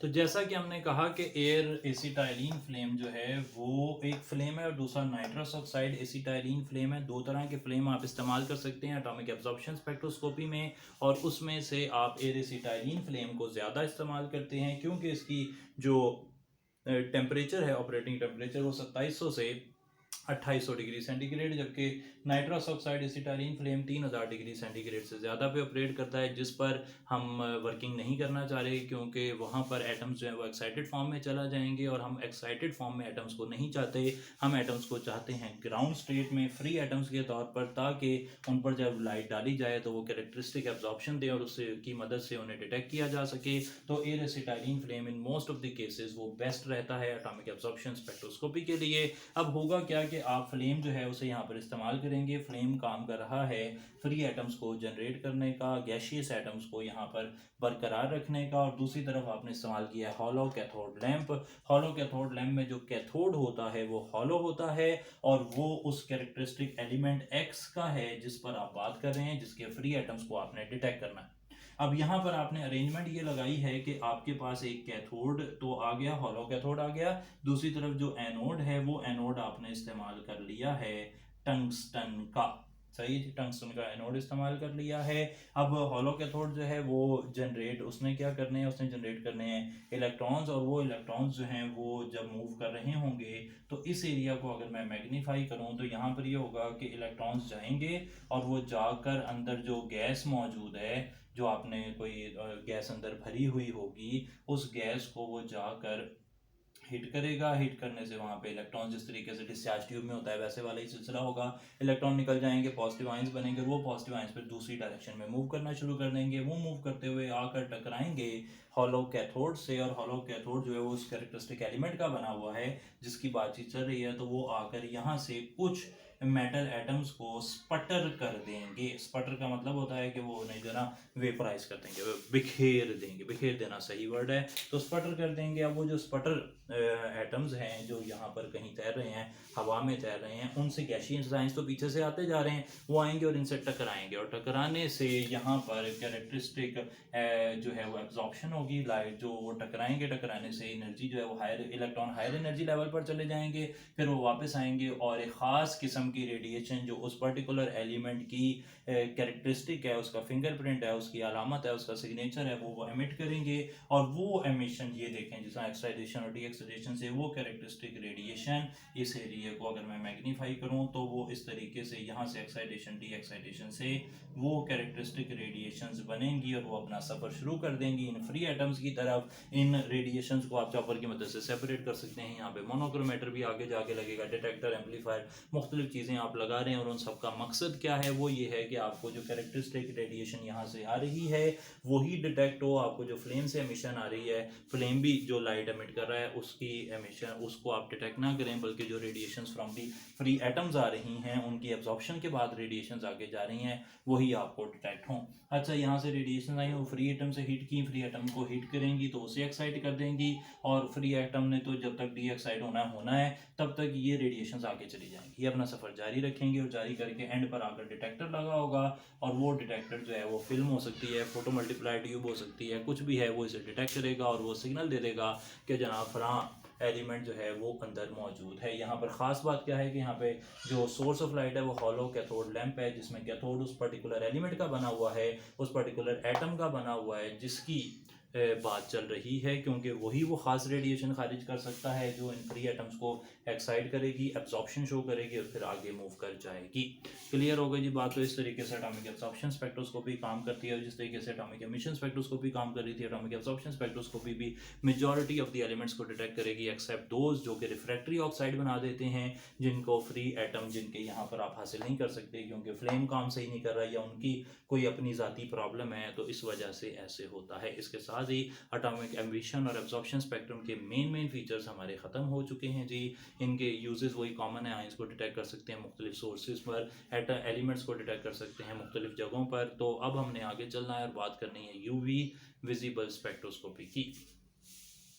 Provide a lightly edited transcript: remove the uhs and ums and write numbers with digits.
तो जैसा कि हमने कहा कि एयर एसिटाइलिन फ्लेम जो है वो एक फ्लेम है और दूसरा नाइट्रस ऑक्साइड एसिटाइलिन फ्लेम है। दो तरह के फ्लेम आप इस्तेमाल कर सकते हैं एटॉमिक एब्जॉर्प्शन स्पेक्ट्रोस्कोपी में, और उसमें से आप एयर एसिटाइलिन फ्लेम को ज़्यादा इस्तेमाल करते हैं क्योंकि इसकी जो टेम्परेचर है, ऑपरेटिंग टेम्परेचर, वो 2700 से 2800 डिग्री सेंटीग्रेड, जबकि nitrous oxide acetylene flame 3000 degree centigrade से ज़्यादा पे ऑपरेट करता है, जिस पर हम वर्किंग नहीं करना चाह रहे क्योंकि वहाँ पर एटम्स जो है वो एक्साइटेड फॉर्म में चला जाएंगे, और हम एक्साइटेड फॉर्म में एटम्स को नहीं चाहते। हम एटम्स को चाहते हैं ग्राउंड स्टेट में फ्री एटम्स के तौर पर, ताकि उन पर जब लाइट डाली जाए तो वो कैरेक्टरिस्टिक एब्जॉर्प्शन दें और उससे की मदद से उन्हें डिटेक्ट किया जा सके। तो air acetylene flame in most of the cases वो बेस्ट रहता है एटॉमिक एब्जॉर्प्शन स्पेक्ट्रोस्कोपी के लिए। अब होगा क्या कि आप फ्लेम जो है उसे यहाँ पर इस्तेमाल करेंगे। फ्लेम काम कर रहा है फ्री एटम्स को जनरेट करने का, गैशियस एटम्स को यहाँ पर बरकरार रखने का, और दूसरी तरफ आपने इस्तेमाल किया है hollow cathode lamp. Hollow cathode lamp में जो कैथोड होता है वो हॉलो होता है, और वो उस कैरेक्टरिस्टिक एलिमेंट एक्स का है जिस पर आप बात कर रहे हैं, जिसके फ्री एटम्स को आपने डिटेक्ट करना है। अब यहाँ पर आपने अरेंजमेंट ये लगाई है कि आपके पास एक कैथोड तो आ गया, हॉलो कैथोड आ गया, दूसरी तरफ जो एनोड है वो एनोड आपने इस्तेमाल कर लिया है टंगस्टन का। सही, टंगस्टन का एनोड इस्तेमाल कर लिया है। अब हॉलो कैथोड जो है वो जनरेट उसने क्या करने हैं, उसने जनरेट करने हैं इलेक्ट्रॉन्स, और वो इलेक्ट्रॉन्स जो हैं वो जब मूव कर रहे होंगे तो इस एरिया को अगर मैं मैग्नीफाई करूं तो यहाँ पर ये होगा कि इलेक्ट्रॉन्स जाएंगे और वो जाकर अंदर जो गैस मौजूद है, जो आपने कोई गैस अंदर भरी हुई होगी, उस गैस को वो जाकर हिट करेगा। हिट करने से वहाँ पे इलेक्ट्रॉन जिस तरीके से डिस्चार्ज ट्यूब में होता है वैसे वाला ही सिलसिला होगा। इलेक्ट्रॉन निकल जाएंगे, पॉजिटिव आयंस बनेंगे, वो पॉजिटिव आयंस फिर दूसरी डायरेक्शन में मूव करना शुरू कर देंगे। वो मूव करते हुए आकर टकराएंगे हॉलो कैथोड से, और हॉलो कैथोड जो है वो उस कैरेक्टरिस्टिक एलिमेंट का बना हुआ है जिसकी बातचीत चल रही है, तो वो आकर यहाँ से कुछ मेटल एटम्स को स्पटर कर देंगे। स्पटर का मतलब होता है कि वो उन्हें जो ना वेपराइज कर देंगे, बिखेर देंगे। बिखेर देना सही वर्ड है, तो स्पटर कर देंगे। अब वो जो स्पटर एटम्स हैं जो यहाँ पर कहीं तैर रहे हैं, हवा में तैर रहे हैं, उनसे गैशियस आयंस तो पीछे से आते जा रहे हैं, वो आएंगे और इनसे टकराएंगे, और टकराने से यहाँ पर कैरेक्टरिस्टिक जो है वो एब्जॉर्प्शन होगी लाइट, जो वो टकराएंगे, टकराने से एनर्जी जो है वो higher, electron higher energy level पर चले जाएंगे, फिर वो वापस आएंगे और एक ख़ास किस्म की रेडिएशन जो उस पर्टिकुलर एलिमेंट की कैरेक्टरिस्टिक है, उसका फिंगरप्रिंट है, उसकी अलामत है, उसका सिग्नेचर है, वो एमिट करेंगे। और वो एमिशन ये देखें जिसमें एक्साइटेशन और डी एक्साइटेशन से वो कैरेक्टरिस्टिक रेडिएशन, इस एरिया को अगर मैं मैग्नीफाई करूं तो वो इस तरीके से यहाँ से एक्साइटेशन डी एक्साइटेशन से वो कैरेक्टरिस्टिक रेडिएशंस बनेंगी और वो अपना सफ़र शुरू कर देंगी इन फ्री एटम्स की तरफ। इन रेडिएशंस को आप चॉपर की मदद से सेपरेट कर सकते हैं। यहाँ पे मोनोक्रोमेटर भी आगे जाके लगेगा, डिटेक्टर, एम्पलीफायर, मुख्तलिफ चीज़ें आप लगा रहे हैं, और उन सब का मकसद क्या है, वो ये है कि आपको जो कैरेक्टरिस्टिक रेडिएशन यहाँ से आ रही है वही डिटेक्ट हो। आपको जो फ्लेम से एमिशन आ रही है, फ्लेम भी जो लाइट एमिट कर रहा है उसकी एमिशन, उसको आप डिटेक्ट ना करें, बल्कि जो radiations from the free atoms आ रही हैं उनकी एब्जॉर्प्शन के बाद रेडिएशंस आगे जा रही हैं, वही आपको डिटेक्ट हों। अच्छा, यहाँ से रेडिएशन आई, वो फ्री एटम से हिट की, फ्री एटम को हिट करेंगी तो उसे एक्साइट कर देंगी, और फ्री एटम ने तो जब तक डी एक्साइट होना है तब तक ये रेडिएशंस आगे चली जाएंगी। ये अपना सफ़र जारी रखेंगे, और जारी करके एंड पर आकर डिटेक्टर लगा होगा, और वो डिटेक्टर जो है वो फिल्म हो सकती है, फोटो मल्टीप्लाई ट्यूब हो सकती है, कुछ भी है, वो इसे डिटेक्ट करेगा और वो सिग्नल दे देगा कि जनाब फलां एलिमेंट जो है वो अंदर मौजूद है। यहाँ पर ख़ास बात क्या है कि यहाँ पे जो सोर्स ऑफ लाइट है वो हॉलो कैथोड लैंप है, जिसमें कैथोड उस पर्टिकुलर एलिमेंट का बना हुआ है, उस पर्टिकुलर एटम का बना हुआ है जिसकी बात चल रही है, क्योंकि वही वो ख़ास रेडिएशन खारिज कर सकता है जो इन फ्री एटम्स को एक्साइट करेगी, एब्जॉर्प्शन शो करेगी और फिर आगे मूव कर जाएगी। क्लियर हो गई जी बात। तो इस तरीके से एटॉमिक एब्जॉर्प्शन स्पेक्ट्रोस्कोपी काम करती है, जिस तरीके से एटॉमिक एमिशन स्पेक्ट्रोस्कोपी काम कर रही थी, एटॉमिक एब्जॉर्प्शन स्पेक्ट्रोस्कोपी भी मेजॉरिटी ऑफ द एलिमेंट्स को डिटेक्ट करेगी, एक्सेप्ट दोज जो कि रिफ्रैक्टरी ऑक्साइड बना देते हैं, जिनको फ्री एटम जिनके यहाँ पर आप हासिल नहीं कर सकते क्योंकि फ्लेम काम सही नहीं कर रहा या उनकी कोई अपनी ज़ाती प्रॉब्लम है, तो इस वजह से ऐसे होता है। इसके साथ ही एटॉमिक एमिशन और एब्जॉर्प्शन स्पेक्ट्रम के मेन फीचर्स हमारे ख़त्म हो चुके हैं जी। इनके यूजेस वही कॉमन है, आइंस को डिटेक्ट कर सकते हैं मुख्तलिफ सोर्सेज पर, एलिमेंट्स को डिटेक्ट कर सकते हैं मुख्तलिफ जगहों पर। तो अब हमने आगे चलना है और बात करनी है यूवी विजिबल स्पेक्ट्रोस्कोपी की।